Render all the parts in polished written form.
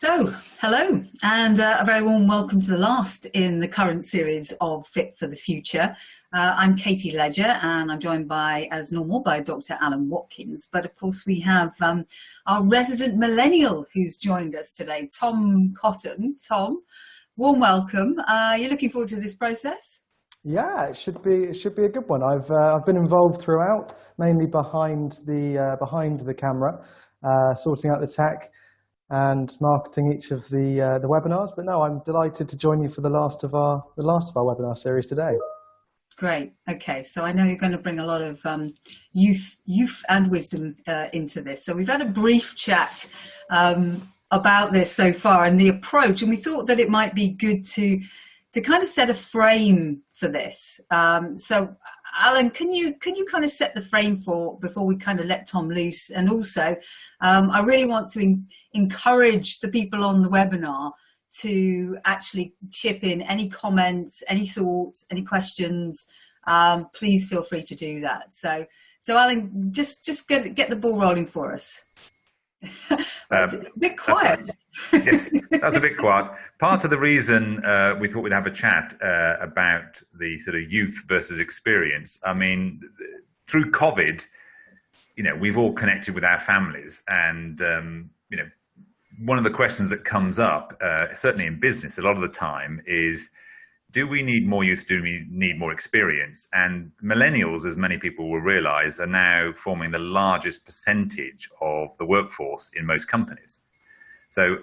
So, hello, and a very warm welcome to the last in the current series of Fit for the Future. I'm Katie Ledger, and I'm joined by, as normal, by Dr. Alan Watkins. But of course, we have our resident millennial who's joined us today, Tom Cotton. Tom, warm welcome. You're looking forward to this process? Yeah, it should be a good one. I've been involved throughout, mainly behind the camera, sorting out the tech and marketing each of the webinars. But no, I'm delighted to join you for the last of our webinar series today. Great. Okay, so I know you're going to bring a lot of youth and wisdom into this. So we've had a brief chat about this so far and the approach, and we thought that it might be good to kind of set a frame for this. So Alan, can you kind of set the frame before we kind of let Tom loose? And also, I really want to encourage the people on the webinar to actually chip in any comments, any thoughts, any questions. Please feel free to do that. So Alan, just get the ball rolling for us. It's a bit quiet. Yes, that's a bit quiet. Part of the reason we thought we'd have a chat about the sort of youth versus experience. I mean, through COVID, we've all connected with our families, and one of the questions that comes up, certainly in business, a lot of the time is, do we need more youth? Do we need more experience? And millennials, as many people will realize, are now forming the largest percentage of the workforce in most companies. So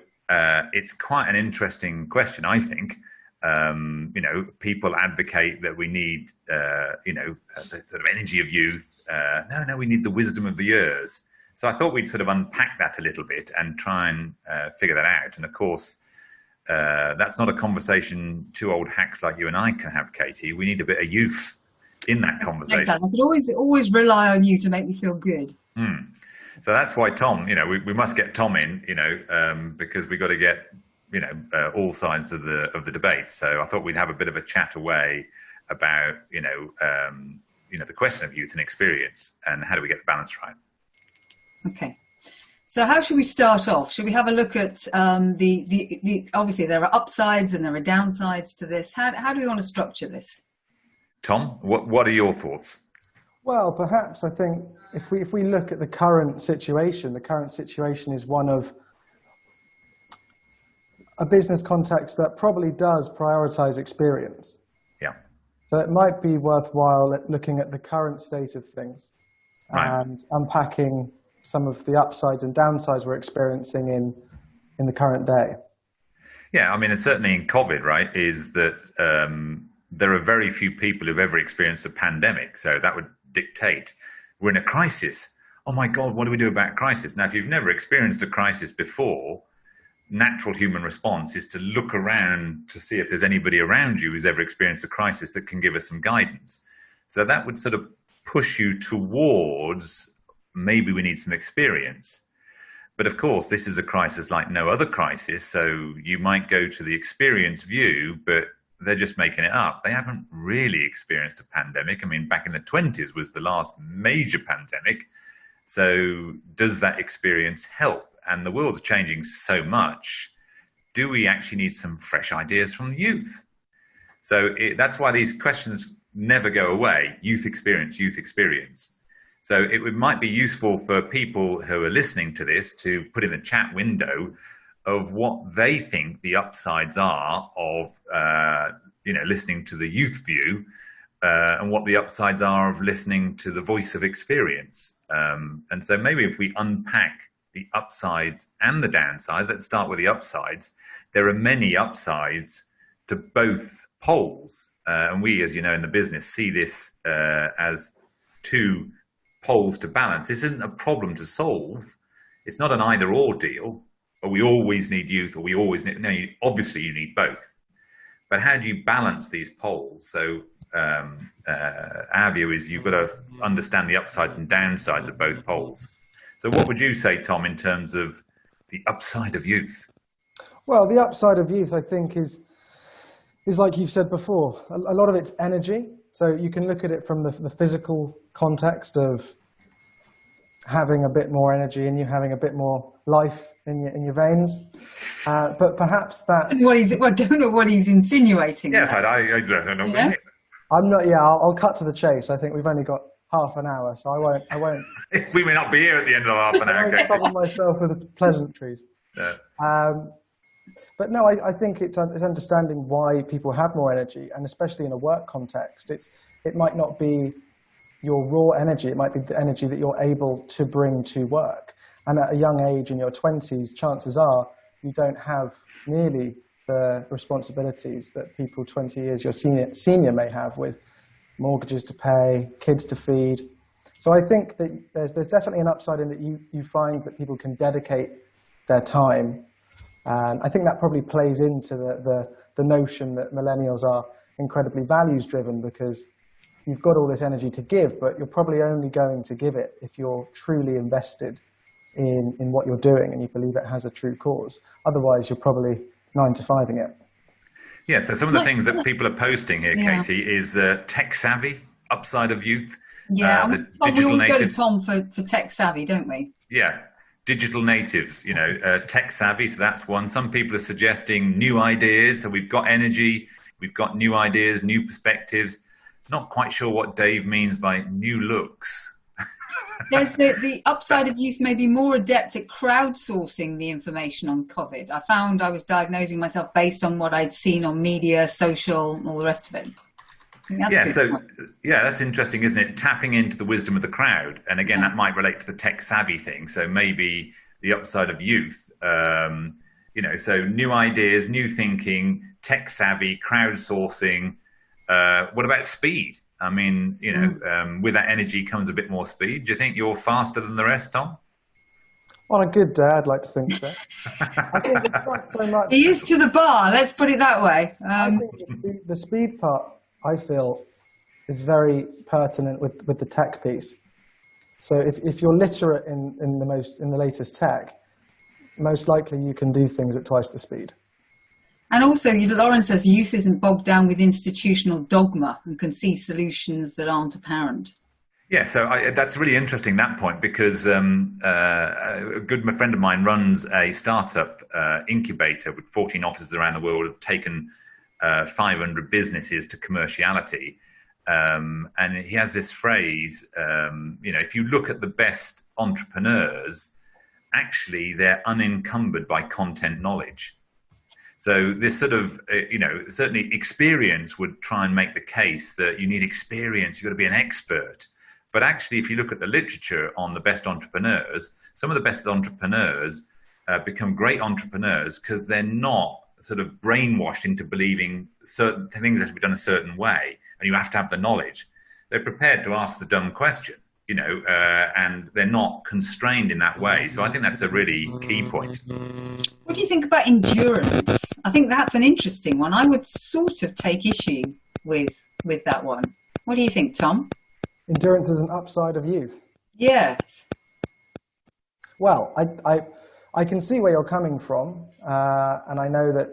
it's quite an interesting question, I think. People advocate that we need, the sort of energy of youth. No, we need the wisdom of the years. So I thought we'd sort of unpack that a little bit and try and figure that out. And of course, that's not a conversation two old hacks like you and I can have, Katie. We need a bit of youth in that conversation. Exactly. I could always rely on you to make me feel good. So that's why Tom, we must get Tom in, because we got to get, all sides of the debate. So I thought we'd have a bit of a chat away about, the question of youth and experience and how do we get the balance right. Okay. So how should we start off? Should we have a look at the obviously there are upsides and there are downsides to this. How do we want to structure this? Tom, what are your thoughts? Well, perhaps I think if we look at the current situation is one of a business context that probably does prioritize experience. Yeah. So it might be worthwhile looking at the current state of things, right, and unpacking some of the upsides and downsides we're experiencing in the current day. Yeah, I mean, it's certainly in COVID, right, is that there are very few people who've ever experienced a pandemic. So that would dictate we're in a crisis. Oh my God, what do we do about crisis? Now, if you've never experienced a crisis before, natural human response is to look around to see if there's anybody around you who's ever experienced a crisis that can give us some guidance. So that would sort of push you towards maybe we need some experience. But of course, this is a crisis like no other crisis. So you might go to the experience view, but they're just making it up. They haven't really experienced a pandemic. I mean, back in the 20s was the last major pandemic. So does that experience help? And the world's changing so much. Do we actually need some fresh ideas from the youth? So that's why these questions never go away. Youth experience, youth experience. So it might be useful for people who are listening to this to put in the chat window of what they think the upsides are of, listening to the youth view, and what the upsides are of listening to the voice of experience. And so maybe if we unpack the upsides and the downsides, let's start with the upsides. There are many upsides to both poles. And we, as you know, in the business, see this as two poles to balance. This isn't a problem to solve. It's not an either or deal, or we always need youth, or we always need, no, obviously you need both. But how do you balance these poles? So our view is you've got to understand the upsides and downsides of both poles. So what would you say, Tom, in terms of the upside of youth? Well, the upside of youth, I think, is like you've said before, a lot of it's energy. So you can look at it from the physical context of having a bit more energy and you having a bit more life in your veins. But perhaps that's... I don't know what he's insinuating. Yes, I don't know. Yeah. I'm not. Yeah, I'll cut to the chase. I think we've only got half an hour, so I won't. We may not be here at the end of half an hour. I won't trouble myself with pleasantries. Yeah. But no, I think it's understanding why people have more energy, and especially in a work context, it might not be your raw energy. It might be the energy that you're able to bring to work. And at a young age, in your 20s, chances are you don't have nearly the responsibilities that people 20 years your senior may have, with mortgages to pay, kids to feed. So I think that there's definitely an upside in that you find that people can dedicate their time. And I think that probably plays into the notion that millennials are incredibly values driven, because you've got all this energy to give, but you're probably only going to give it if you're truly invested in what you're doing and you believe it has a true cause. Otherwise, you're probably 9-to-5ing it. Yeah, so some of the things that people are posting here, Yeah. Katie, is tech savvy, upside of youth. Yeah, the we digital all go to natives. Tom for tech savvy, don't we? Yeah, digital natives, tech savvy, so that's one. Some people are suggesting new ideas, so we've got energy, we've got new ideas, new perspectives. Not quite sure what Dave means by new looks. There's the upside of youth may be more adept at crowdsourcing the information on COVID. I found I was diagnosing myself based on what I'd seen on media, social, and all the rest of it. That's interesting, isn't it? Tapping into the wisdom of the crowd. And again, that might relate to the tech savvy thing. So maybe the upside of youth, so new ideas, new thinking, tech savvy, crowdsourcing. What about speed? I mean, with that energy comes a bit more speed. Do you think you're faster than the rest, Tom? On a good day, I'd like to think so. I think it's not so much... He is to the bar, let's put it that way. I think the speed part, I feel, is very pertinent with the tech piece. So if you're literate in the latest tech, most likely you can do things at twice the speed. And also, Lauren says youth isn't bogged down with institutional dogma and can see solutions that aren't apparent. Yeah, so that's really interesting, that point, because a good friend of mine runs a startup incubator with 14 offices around the world, have taken 500 businesses to commerciality. And he has this phrase, if you look at the best entrepreneurs, actually they're unencumbered by content knowledge. So this sort of, certainly experience would try and make the case that you need experience, you've got to be an expert. But actually, if you look at the literature on the best entrepreneurs, some of the best entrepreneurs become great entrepreneurs because they're not sort of brainwashed into believing certain things have to be done a certain way, and you have to have the knowledge. They're prepared to ask the dumb question, and they're not constrained in that way. So I think that's a really key point. What do you think about endurance? I think that's an interesting one. I would sort of take issue with that one. What do you think, Tom? Endurance is an upside of youth. Yes. Well, I can see where you're coming from, and I know that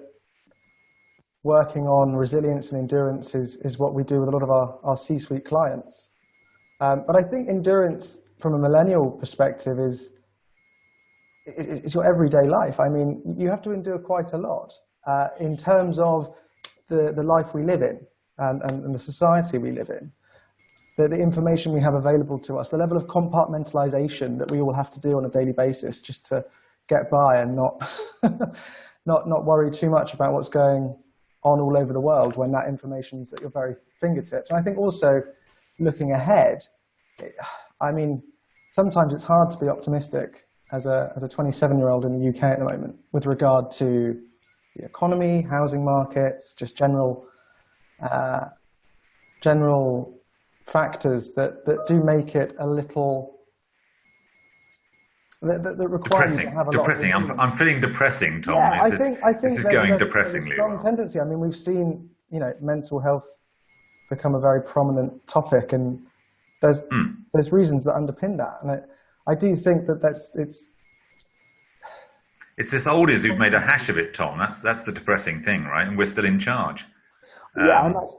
working on resilience and endurance is what we do with a lot of our C-suite clients. But I think endurance from a millennial perspective is your everyday life. I mean, you have to endure quite a lot in terms of the life we live in and the society we live in. The information we have available to us, the level of compartmentalization that we all have to do on a daily basis just to get by and not worry too much about what's going on all over the world when that information is at your very fingertips. And I think also looking ahead, I mean, sometimes it's hard to be optimistic as a 27-year-old in the UK at the moment with regard to the economy, housing markets, just general factors that do make it a little that require you to have a depressing. lot. I'm feeling depressing, Tom. Yeah, I think this is going depressingly. There's a strong tendency. I mean, we've seen mental health become a very prominent topic, and there's reasons that underpin that, and I do think that it's this oldies who've made a hash of it, Tom. That's the depressing thing, right? And we're still in charge. Yeah, and that's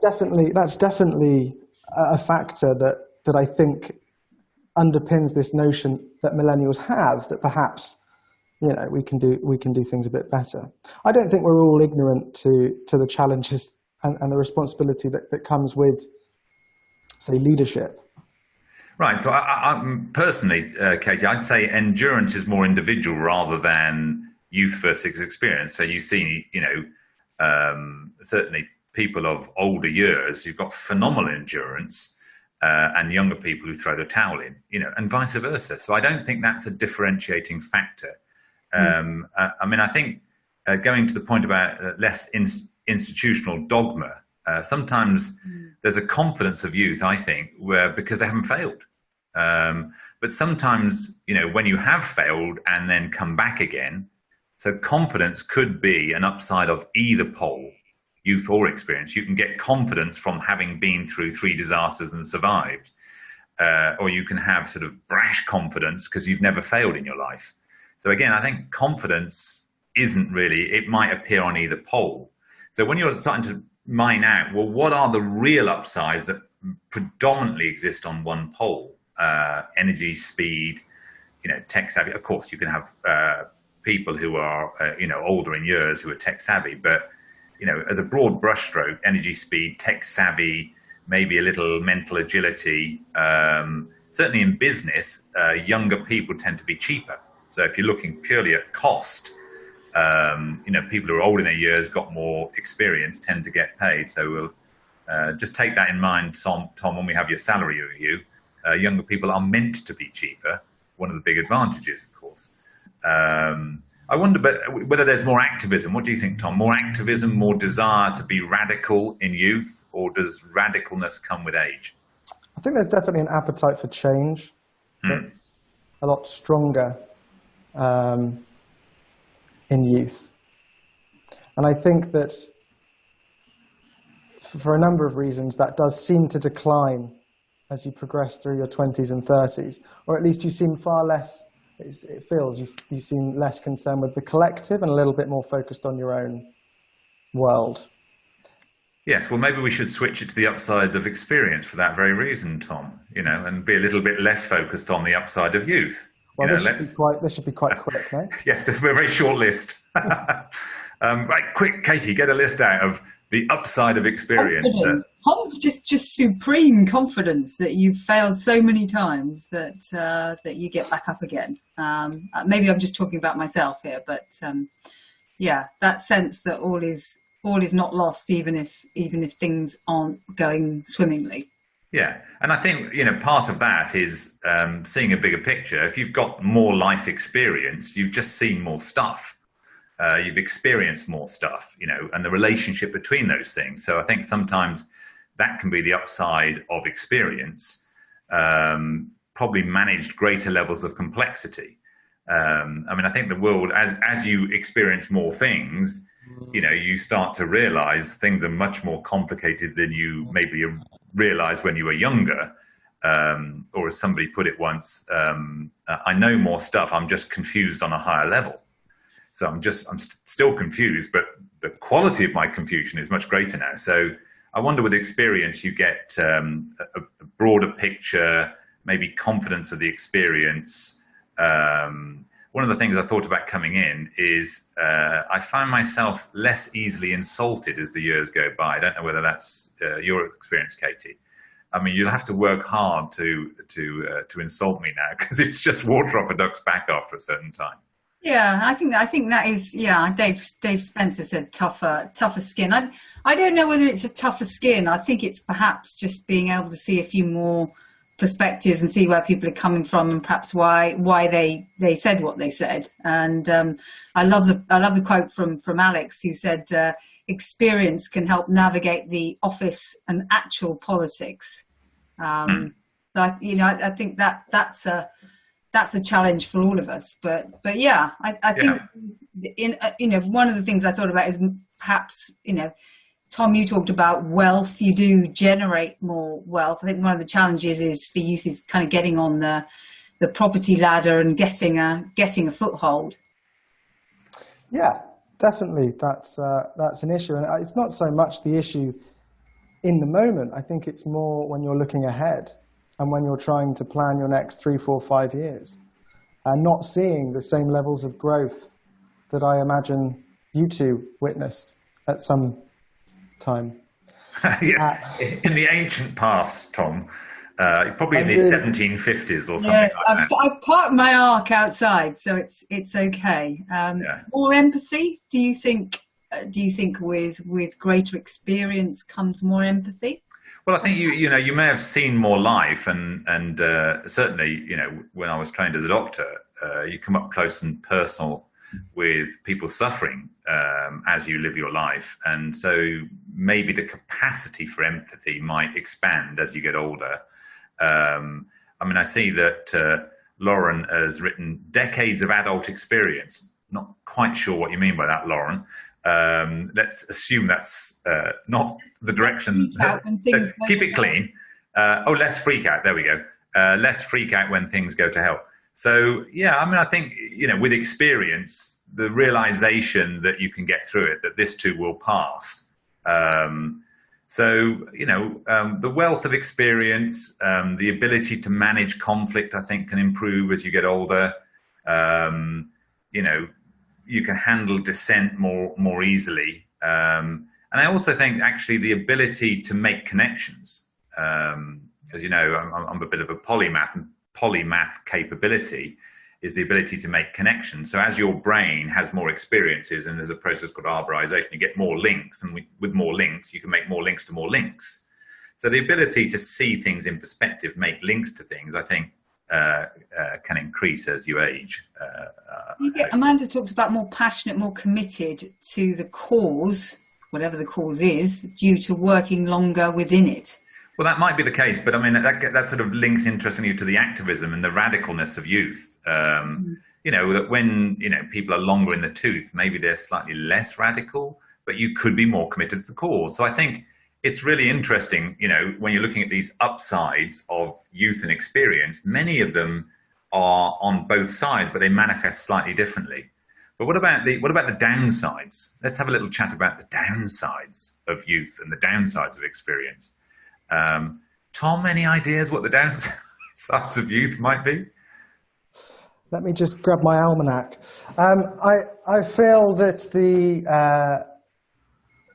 definitely a factor that I think underpins this notion that millennials have, that perhaps, we can do things a bit better. I don't think we're all ignorant to the challenges and the responsibility that comes with, say, leadership. Right. So I'm personally, Katie, I'd say endurance is more individual rather than youth versus experience. So you see, certainly people of older years who've got phenomenal endurance, and younger people who throw the towel in, and vice versa. So I don't think that's a differentiating factor. I think going to the point about less institutional dogma, sometimes there's a confidence of youth, I think, because they haven't failed. But sometimes, when you have failed and then come back again, so confidence could be an upside of either pole, youth or experience. You can get confidence from having been through 3 disasters and survived, or you can have sort of brash confidence because you've never failed in your life. So again, I think confidence isn't really, it might appear on either pole. So when you're starting to mine out, well, what are the real upsides that predominantly exist on one pole? Energy, speed, tech savvy. Of course, you can have people who are, older in years who are tech savvy, but, as a broad brushstroke, energy, speed, tech savvy, maybe a little mental agility. Certainly in business, younger people tend to be cheaper. So if you're looking purely at cost, people who are old in their years, got more experience, tend to get paid. So we'll just take that in mind, Tom, when we have your salary review. Younger people are meant to be cheaper. One of the big advantages, of course. I wonder whether there's more activism. What do you think, Tom? More activism, more desire to be radical in youth, or does radicalness come with age? I think there's definitely an appetite for change that's a lot stronger in youth. And I think that for a number of reasons, that does seem to decline as you progress through your 20s and 30s, or at least you seem far less, it feels you seem less concerned with the collective and a little bit more focused on your own world. Yes, well, maybe we should switch it to the upside of experience for that very reason, Tom, and be a little bit less focused on the upside of youth. Well, this should be quite quick, no? Yes, it's a very short list. Right, quick, Katie, get a list out of the upside of experience. Just supreme confidence that you've failed so many times that you get back up again. Maybe I'm just talking about myself here, but that sense that all is not lost, even if things aren't going swimmingly. Yeah, and I think part of that is seeing a bigger picture. If you've got more life experience, you've just seen more stuff. You've experienced more stuff, and the relationship between those things. So I think sometimes that can be the upside of experience, probably managed greater levels of complexity. I think the world, as you experience more things, you start to realize things are much more complicated than you maybe realized when you were younger. Or as somebody put it once, I know more stuff, I'm just confused on a higher level. So I'm still confused, but the quality of my confusion is much greater now. So I wonder with experience, you get a broader picture, maybe confidence of the experience. One of the things I thought about coming in is I find myself less easily insulted as the years go by. I don't know whether that's your experience, Katie. You'll have to work hard to insult me now, because it's just water off a duck's back after a certain time. Yeah, I think that is, Dave Spencer said tougher skin. I don't know whether it's a tougher skin. I think it's perhaps just being able to see a few more perspectives and see where people are coming from, and perhaps why they said what they said. And I love the quote from Alex, who said experience can help navigate the office and actual politics. So I think that's a challenge for all of us. But yeah, I think one of the things I thought about is perhaps Tom, you talked about wealth. You do generate more wealth. I think one of the challenges is for youth is kind of getting on the property ladder and getting a foothold. Yeah, definitely. That's an issue, and it's not so much the issue in the moment. I think it's more when you're looking ahead. and when you're trying to plan your next 3, 4, 5 years, and not seeing the same levels of growth that I imagine you two witnessed at some time. Yes, in the ancient past, Tom, probably in the 1750s or something Yes, like that. I've parked my Ark outside, so it's okay. More empathy? Do you think? With greater experience comes more empathy? Well, I think you may have seen more life, and certainly when I was trained as a doctor, you come up close and personal with people suffering as you live your life, and so maybe the capacity for empathy might expand as you get older. I mean, I see that Lauren has written decades of adult experience. Not quite sure what you mean by that, Lauren. Let's assume that's not the direction. Keep it clean. Less freak out. There we go. Less freak out when things go to hell. So yeah, I mean, I think with experience, the realization that you can get through it, that this too will pass. The wealth of experience, the ability to manage conflict, I think, can improve as you get older. You can handle dissent more easily. And I also think actually the ability to make connections, as you know, I'm a bit of a polymath, and polymath capability is the ability to make connections. So as your brain has more experiences, and there's a process called arborization, you get more links, and with more links, you can make more links to more links. So the ability to see things in perspective, make links to things, I think, can increase as you age. Amanda talks about more passionate, more committed to the cause, whatever the cause is, due to working longer within it. Well, that might be the case, but I mean, that sort of links interestingly to the activism and the radicalness of youth. That when, people are longer in the tooth, maybe they're slightly less radical, but you could be more committed to the cause. So I think it's really interesting, when you're looking at these upsides of youth and experience, many of them are on both sides, but they manifest slightly differently. But what about the downsides? Let's have a little chat about the downsides of youth and the downsides of experience. Tom, any ideas what the downsides of youth might be? Let me just grab my almanac. I feel that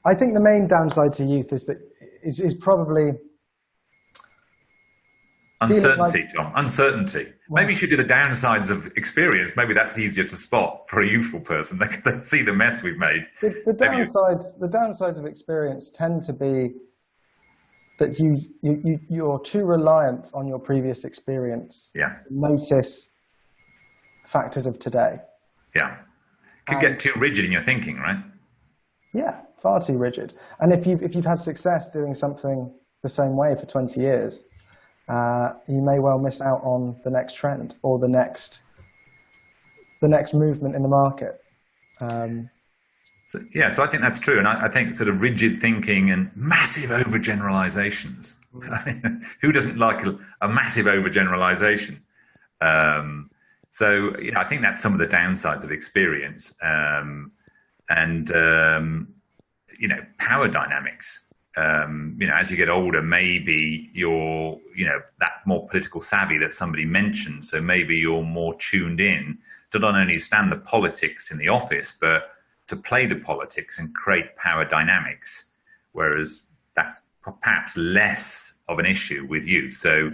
I think the main downside to youth is probably uncertainty, Tom. Uncertainty. Maybe you should do the downsides of experience. Maybe that's easier to spot for a youthful person. They can see the mess we've made. The downsides of experience tend to be that you're too reliant on your previous experience. Yeah. Notice factors of today. Yeah. Could get too rigid in your thinking, right? Yeah, far too rigid. And if you've had success doing something the same way for 20 years, you may well miss out on the next trend or the next movement in the market. So I think that's true. And I think sort of rigid thinking and massive overgeneralizations. I mean, who doesn't like a massive overgeneralization? I think that's some of the downsides of experience. Power dynamics. As you get older, maybe you're, that more political savvy that somebody mentioned. So maybe you're more tuned in to not only stand the politics in the office, but to play the politics and create power dynamics. Whereas that's perhaps less of an issue with youth. So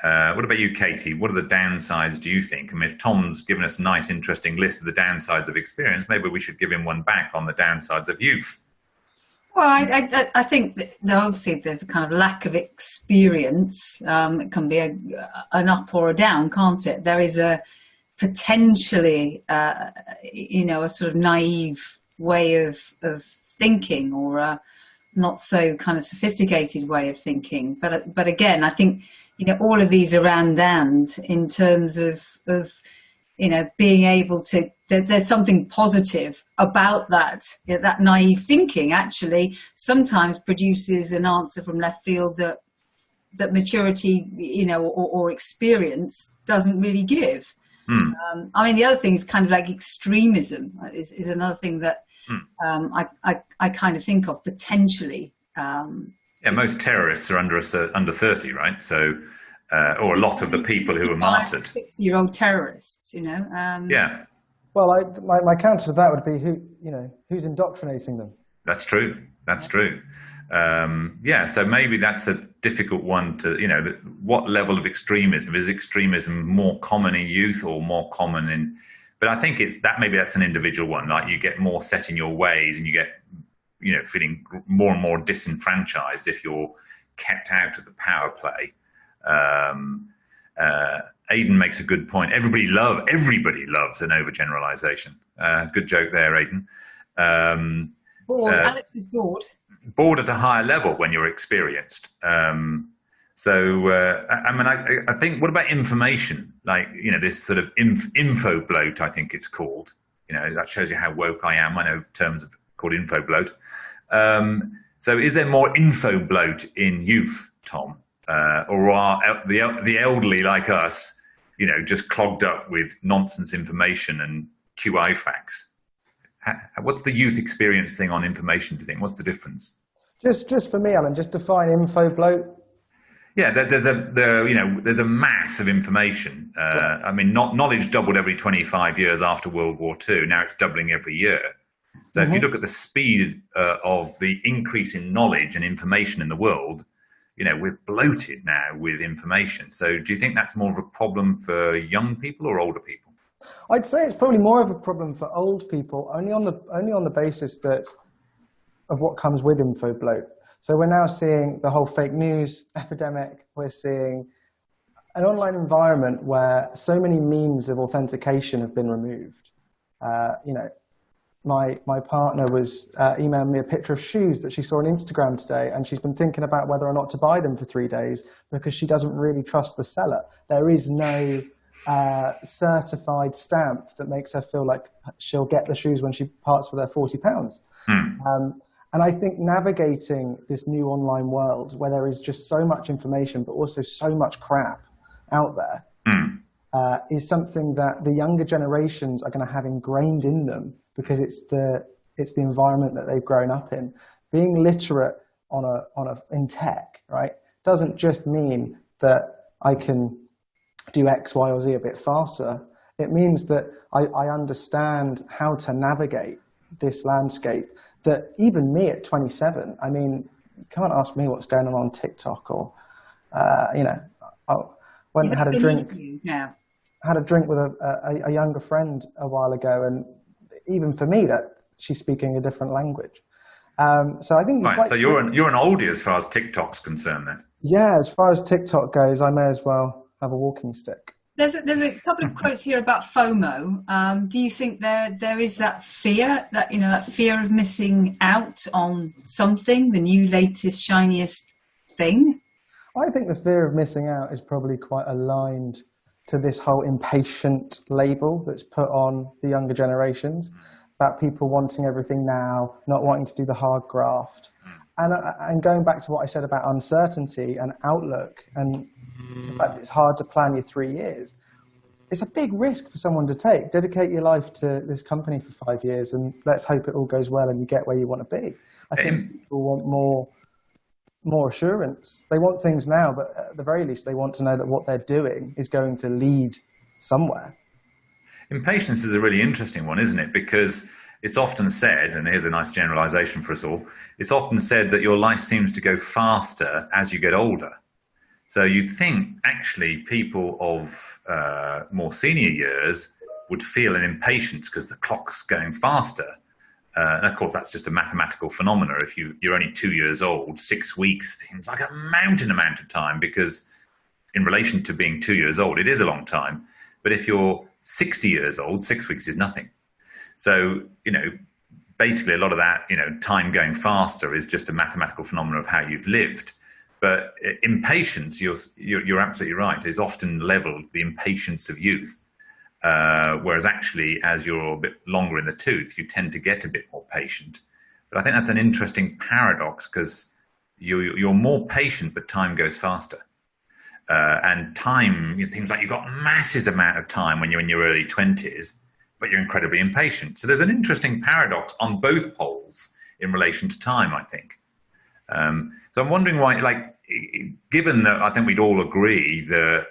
what about you, Katie? What are the downsides, do you think? I mean, if Tom's given us a nice, interesting list of the downsides of experience, maybe we should give him one back on the downsides of youth. Well, I think that obviously there's a kind of lack of experience. It can be an up or a down, can't it? There is a potentially, a sort of naive way of thinking, or a not so kind of sophisticated way of thinking. But again, I think, all of these are and in terms of being able to, there's something positive about that. That naive thinking actually sometimes produces an answer from left field that maturity, or experience doesn't really give. The other thing is kind of like extremism is another thing that I kind of think of potentially. Most terrorists are under 30, right? So or a lot of the people who were martyred. 60-year-old terrorists, Yeah. Well, my counter to that would be who's indoctrinating them. That's true. That's true. So maybe that's a difficult one to, what level of extremism? Is extremism more common in youth or more common in, but I think maybe that's an individual one. Like you get more set in your ways and you get, feeling more and more disenfranchised if you're kept out of the power play. Aidan makes a good point. Everybody loves an overgeneralization. Good joke there, Aidan. Bored. Alex is bored. Bored at a higher level when you're experienced. I think, what about information? Like, this sort of info bloat, I think it's called. That shows you how woke I am. I know terms called info bloat. So is there more info bloat in youth, Tom? Or are the elderly like us, just clogged up with nonsense information and QI facts? What's the youth experience thing on information, do you think? What's the difference? Just for me, Alan, just define info bloat. Yeah, there's a mass of information. Right. I mean, knowledge doubled every 25 years after World War II. Now it's doubling every year. So if you look at the speed of the increase in knowledge and information in the world, we're bloated now with information. So do you think that's more of a problem for young people or older people? I'd say it's probably more of a problem for old people, only on the basis of what comes with info bloat. So we're now seeing the whole fake news epidemic. We're seeing an online environment where so many means of authentication have been removed. My partner was emailing me a picture of shoes that she saw on Instagram today, and she's been thinking about whether or not to buy them for 3 days because she doesn't really trust the seller. There is no certified stamp that makes her feel like she'll get the shoes when she parts with her £40. And I think navigating this new online world where there is just so much information, but also so much crap out there, is something that the younger generations are going to have ingrained in them because it's the environment that they've grown up in. Being literate in tech, right, doesn't just mean that I can do X, Y, or Z a bit faster. It means that I understand how to navigate this landscape that even me at 27, I mean, you can't ask me what's going on TikTok or, I went and had a drink. Had a drink with a younger friend a while ago, and even for me, that she's speaking a different language. So I think right. So you're an oldie as far as TikTok's concerned, then. Yeah, as far as TikTok goes, I may as well have a walking stick. There's a couple of quotes here about FOMO. Do you think there is that fear, that fear of missing out on something, the new, latest, shiniest thing? I think the fear of missing out is probably quite aligned to this whole impatient label that's put on the younger generations, about people wanting everything now, not wanting to do the hard graft. And going back to what I said about uncertainty and outlook and the fact that it's hard to plan your 3 years, it's a big risk for someone to take. Dedicate your life to this company for 5 years and let's hope it all goes well and you get where you want to be. I think people want more assurance. They want things now, but at the very least, they want to know that what they're doing is going to lead somewhere. Impatience is a really interesting one, isn't it? Because it's often said, and here's a nice generalization for us all, it's often said that your life seems to go faster as you get older. So you'd think actually people of more senior years would feel an impatience because the clock's going faster. And of course, that's just a mathematical phenomena. If you're only 2 years old, 6 weeks seems like a mountain amount of time because in relation to being 2 years old, it is a long time. But if you're 60 years old, 6 weeks is nothing. So, basically a lot of that, time going faster is just a mathematical phenomenon of how you've lived. But impatience, you're absolutely right, is often leveled the impatience of youth. Whereas actually, as you're a bit longer in the tooth, you tend to get a bit more patient. But I think that's an interesting paradox because you're more patient, but time goes faster. And time, it seems like you've got massive amount of time when you're in your early 20s, but you're incredibly impatient. So there's an interesting paradox on both poles in relation to time, I think. So I'm wondering why, given that I think we'd all agree that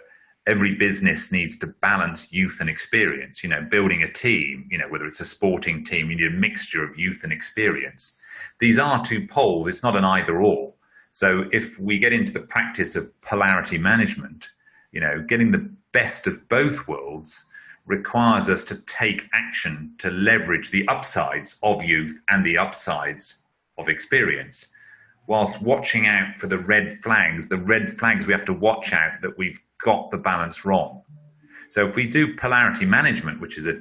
every business needs to balance youth and experience, building a team, whether it's a sporting team, you need a mixture of youth and experience. These are two poles, it's not an either or. So if we get into the practice of polarity management, getting the best of both worlds requires us to take action to leverage the upsides of youth and the upsides of experience, whilst watching out for the red flags we have to watch out that we've got the balance wrong. So if we do polarity management, which is a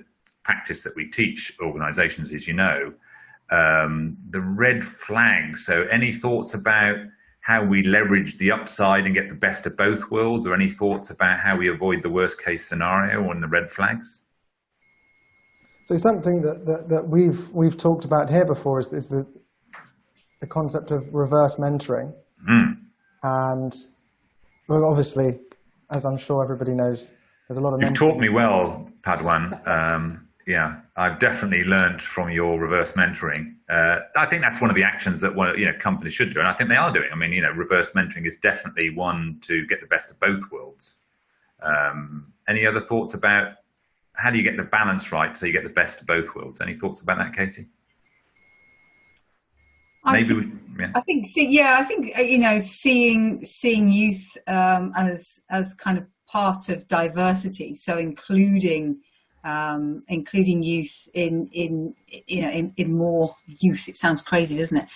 practice that we teach organizations, as you know, the red flags, so any thoughts about how we leverage the upside and get the best of both worlds, or any thoughts about how we avoid the worst case scenario on the red flags? So something that we've talked about here before is the concept of reverse mentoring. And well, obviously, as I'm sure everybody knows, there's a lot of You've taught me well, Padwan. Yeah, I've definitely learned from your reverse mentoring. I think that's one of the actions that companies should do, and I think they are doing. I mean, reverse mentoring is definitely one to get the best of both worlds. Any other thoughts about how do you get the balance right so you get the best of both worlds? Any thoughts about that, Katie? I think seeing youth as kind of part of diversity, so including youth in more youth. It sounds crazy, doesn't it?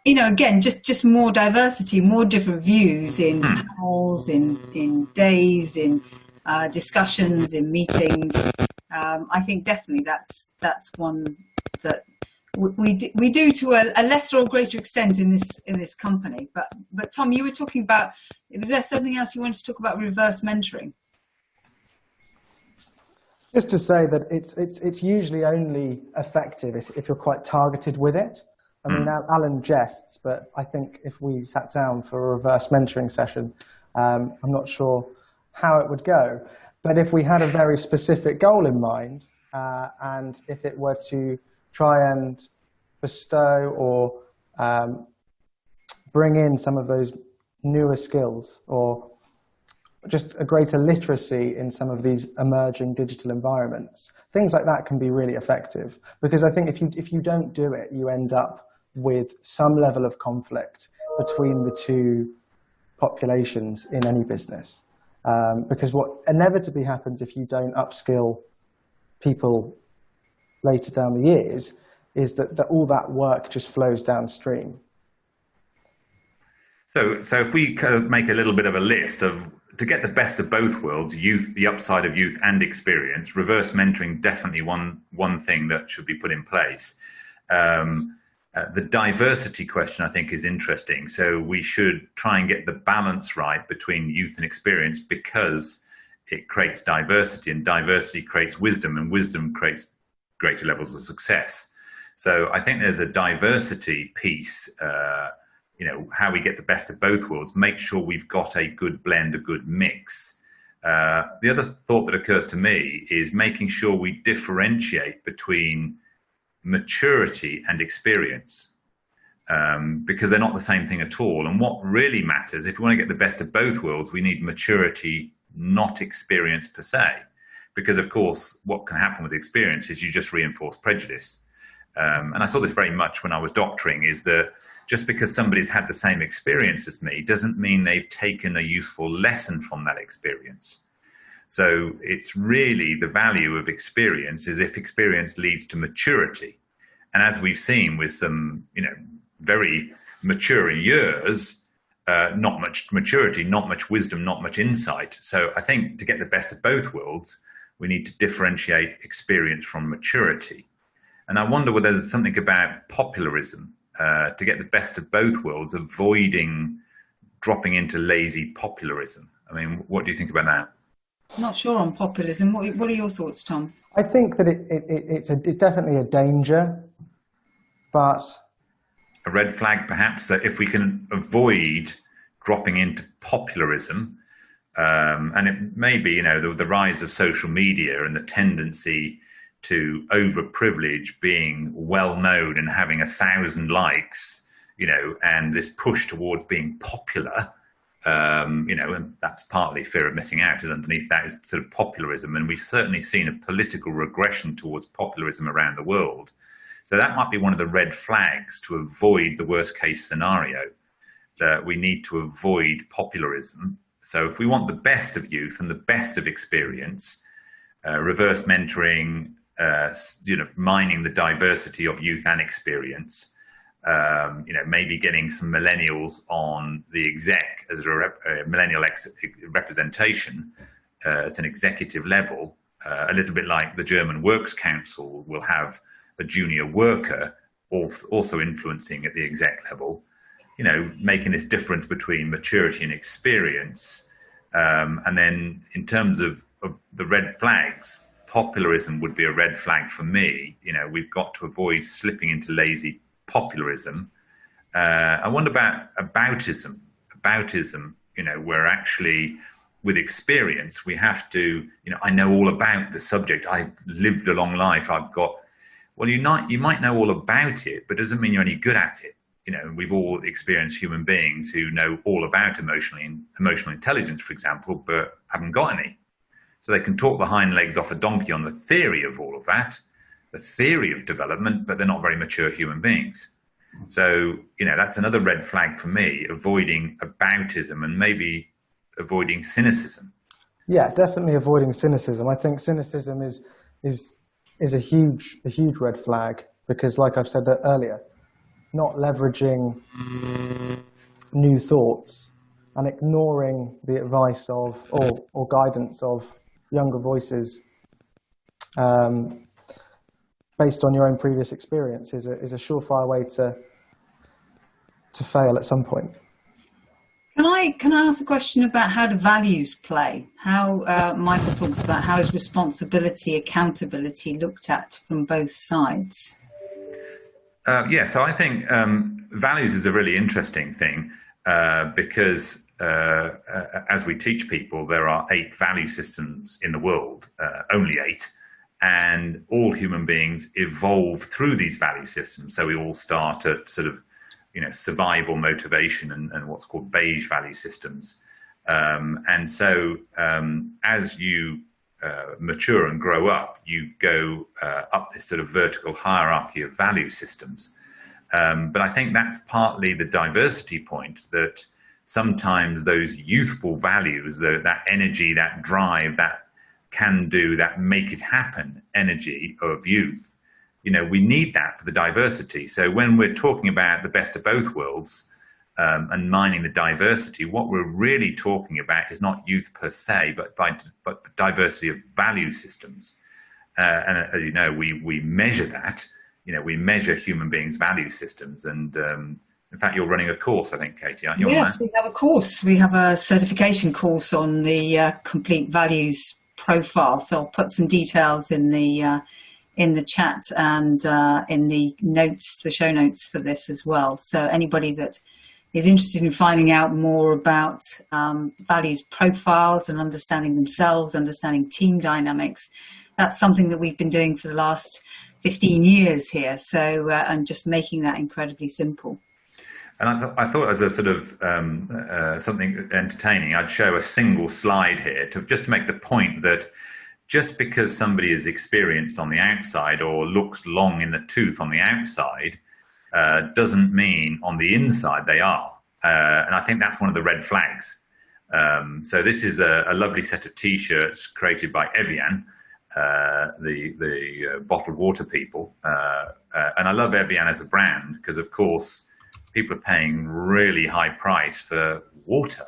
Again, just more diversity, more different views in panels, in days, in discussions, in meetings. I think definitely that's one that we do to a lesser or greater extent in this company. But Tom, you were talking about, was there something else you wanted to talk about reverse mentoring? Just to say that it's usually only effective if you're quite targeted with it. I mean, Alan jests, but I think if we sat down for a reverse mentoring session, I'm not sure how it would go. But if we had a very specific goal in mind, and if it were to try and bestow or bring in some of those newer skills, or just a greater literacy in some of these emerging digital environments, things like that can be really effective. Because I think if you don't do it, you end up with some level of conflict between the two populations in any business. Because what inevitably happens if you don't upskill people later down the years is that all that work just flows downstream. So if we kind of make a little bit of a list of, to get the best of both worlds, youth, the upside of youth and experience, reverse mentoring definitely one thing that should be put in place. The diversity question, I think, is interesting. So we should try and get the balance right between youth and experience, because it creates diversity, and diversity creates wisdom, and wisdom creates greater levels of success. So I think there's a diversity piece, how we get the best of both worlds, make sure we've got a good blend, a good mix. The other thought that occurs to me is making sure we differentiate between maturity and experience, because they're not the same thing at all. And what really matters, if we want to get the best of both worlds, we need maturity, not experience per se. Because of course, what can happen with experience is you just reinforce prejudice. And I saw this very much when I was doctoring, is that just because somebody's had the same experience as me doesn't mean they've taken a useful lesson from that experience. So it's really the value of experience is if experience leads to maturity. And as we've seen with some, very mature years, not much maturity, not much wisdom, not much insight. So I think to get the best of both worlds, we need to differentiate experience from maturity. And I wonder whether there's something about popularism, to get the best of both worlds, avoiding dropping into lazy popularism. I mean, what do you think about that? Not sure on populism. What are your thoughts, Tom? I think that it's definitely a danger, but a red flag, perhaps, that if we can avoid dropping into popularism, and it may be, the rise of social media and the tendency to overprivilege being well known and having 1,000 likes, and this push towards being popular, and that's partly fear of missing out, is underneath that is sort of popularism. And we've certainly seen a political regression towards popularism around the world. So that might be one of the red flags to avoid the worst case scenario, that we need to avoid popularism. So if we want the best of youth and the best of experience, reverse mentoring, mining the diversity of youth and experience, maybe getting some millennials on the exec as a millennial representation at an executive level, a little bit like the German Works Council will have a junior worker also influencing at the exec level, making this difference between maturity and experience. And then in terms of the red flags, popularism would be a red flag for me. We've got to avoid slipping into lazy popularism. I wonder about aboutism, where actually with experience, we have to, I know all about the subject. I've lived a long life. You might know all about it, but it doesn't mean you're any good at it. We've all experienced human beings who know all about emotional intelligence, for example, but haven't got any. So they can talk the hind legs off a donkey on the theory of all of that, the theory of development, but they're not very mature human beings. So, that's another red flag for me, avoiding aboutism and maybe avoiding cynicism. Yeah, definitely avoiding cynicism. I think cynicism is a huge red flag because, like I've said earlier, not leveraging new thoughts and ignoring the advice of or guidance of younger voices based on your own previous experience is a surefire way to fail at some point. Can I ask a question about how do values play? How Michael talks about how is responsibility, accountability looked at from both sides? So I think values is a really interesting thing because as we teach people, there are 8 value systems in the world, only 8, and all human beings evolve through these value systems. So we all start at sort of, survival, motivation, and what's called beige value systems. And so as you mature and grow up, you go up this sort of vertical hierarchy of value systems. But I think that's partly the diversity point, that sometimes those youthful values, that energy, that drive, that can do, that make it happen energy of youth, we need that for the diversity. So when we're talking about the best of both worlds and mining the diversity, what we're really talking about is not youth per se, but diversity of value systems. And as you know, we measure that. We measure human beings' value systems. And in fact, you're running a course, I think, Katie, aren't you? Yes, we have a course. We have a certification course on the complete values profile. So I'll put some details in the chat and in the notes, the show notes for this as well. So anybody that is interested in finding out more about values profiles and understanding themselves, understanding team dynamics, that's something that we've been doing for the last 15 years here. So and just making that incredibly simple. And I thought as a sort of something entertaining, I'd show a single slide here to just make the point that just because somebody is experienced on the outside or looks long in the tooth on the outside doesn't mean on the inside they are. And I think that's one of the red flags. So this is a lovely set of T-shirts created by Evian, the bottled water people. And I love Evian as a brand because, of course, people are paying really high price for water.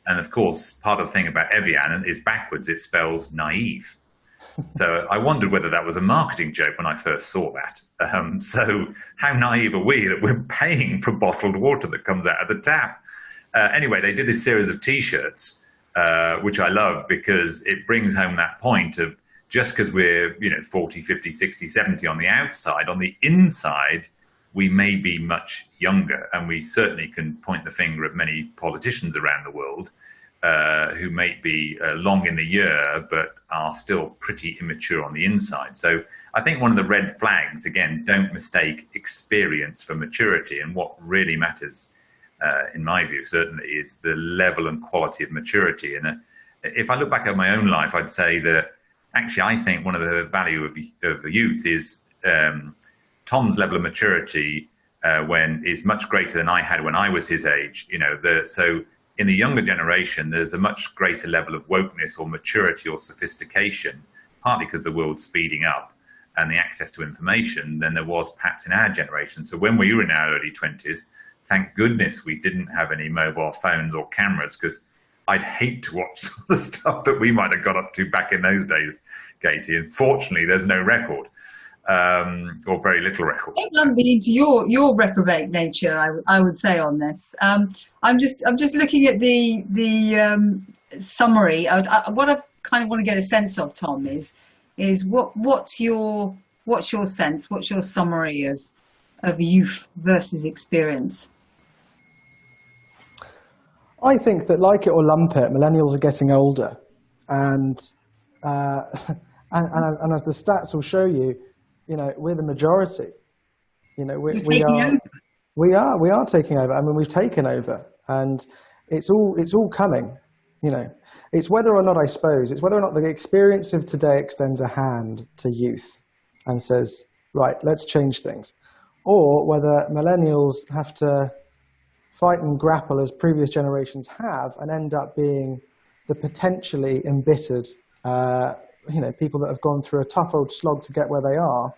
And of course, part of the thing about Evian is backwards, it spells naive. So I wondered whether that was a marketing joke when I first saw that. So how naive are we that we're paying for bottled water that comes out of the tap? Anyway, they did this series of T-shirts, which I love because it brings home that point of just because we're 40, 50, 60, 70 on the outside, on the inside, we may be much younger, and we certainly can point the finger at many politicians around the world who may be long in the year, but are still pretty immature on the inside. So I think one of the red flags, again, don't mistake experience for maturity. And what really matters, in my view, certainly, is the level and quality of maturity. And if I look back at my own life, I'd say that actually I think one of the value of youth is Tom's level of maturity is much greater than I had when I was his age. So in the younger generation, there's a much greater level of wokeness or maturity or sophistication, partly because the world's speeding up and the access to information, than there was perhaps in our generation. So when we were in our early 20s, thank goodness we didn't have any mobile phones or cameras, because I'd hate to watch the stuff that we might have got up to back in those days, Katie. And fortunately, there's no record. Or very little record. Don't lump me into your reprobate nature, I would say, on this. I'm just looking at the summary. What I kind of want to get a sense of, Tom, is what's your sense? What's your summary of youth versus experience? I think that, like it or lump it, millennials are getting older, and as the stats will show you, we're the majority. We are taking over. I mean, we've taken over, and it's all coming. It's whether or not, I suppose, it's whether or not the experience of today extends a hand to youth and says, right, let's change things, or whether millennials have to fight and grapple as previous generations have, and end up being the potentially embittered people that have gone through a tough old slog to get where they are,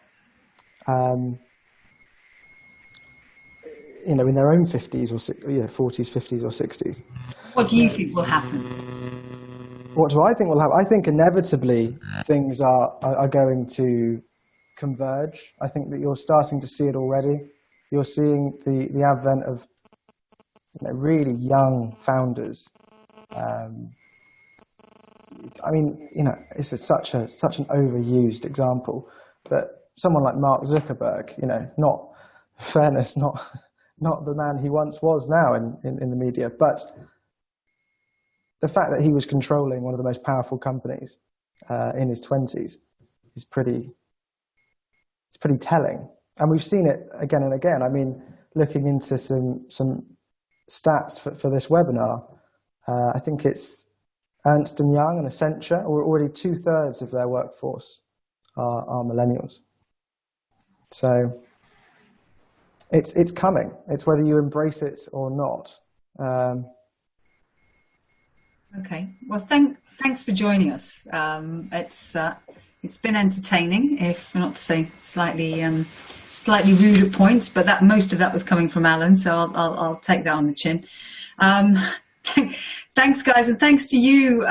in their own 50s or 40s, 50s or 60s. What do you think will happen? What do I think will happen? I think inevitably things are going to converge. I think that you're starting to see it already. You're seeing the advent of really young founders. I mean, it's such an overused example, but someone like Mark Zuckerberg, not the man he once was now in the media, but the fact that he was controlling one of the most powerful companies in his 20s is pretty telling. And we've seen it again and again. I mean, looking into some stats for this webinar, I think it's Ernst & Young and Accenture, already 2/3 of their workforce are millennials. So it's coming. It's whether you embrace it or not. Okay. Well, thanks for joining us. It's been entertaining, if not to say slightly rude at points, but most of that was coming from Alan, so I'll take that on the chin. Thanks, guys, and thanks to you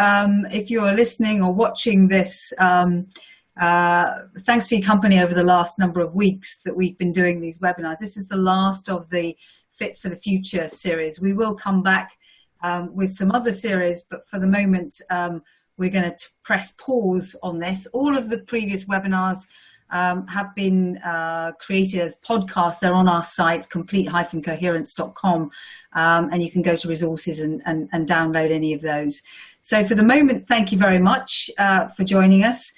if you are listening or watching this. Thanks for your company over the last number of weeks that we've been doing these webinars. This is the last of the Fit for the Future series. We will come back with some other series, but for the moment, we're going to press pause on this. All of the previous webinars have been created as podcasts. They're on our site, complete-coherence.com, and you can go to resources and download any of those. So for the moment, thank you very much for joining us.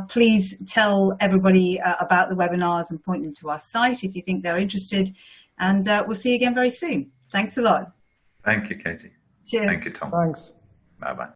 Please tell everybody about the webinars and point them to our site if you think they're interested. And we'll see you again very soon. Thanks a lot. Thank you, Katie. Cheers. Thank you, Tom. Thanks. Bye-bye.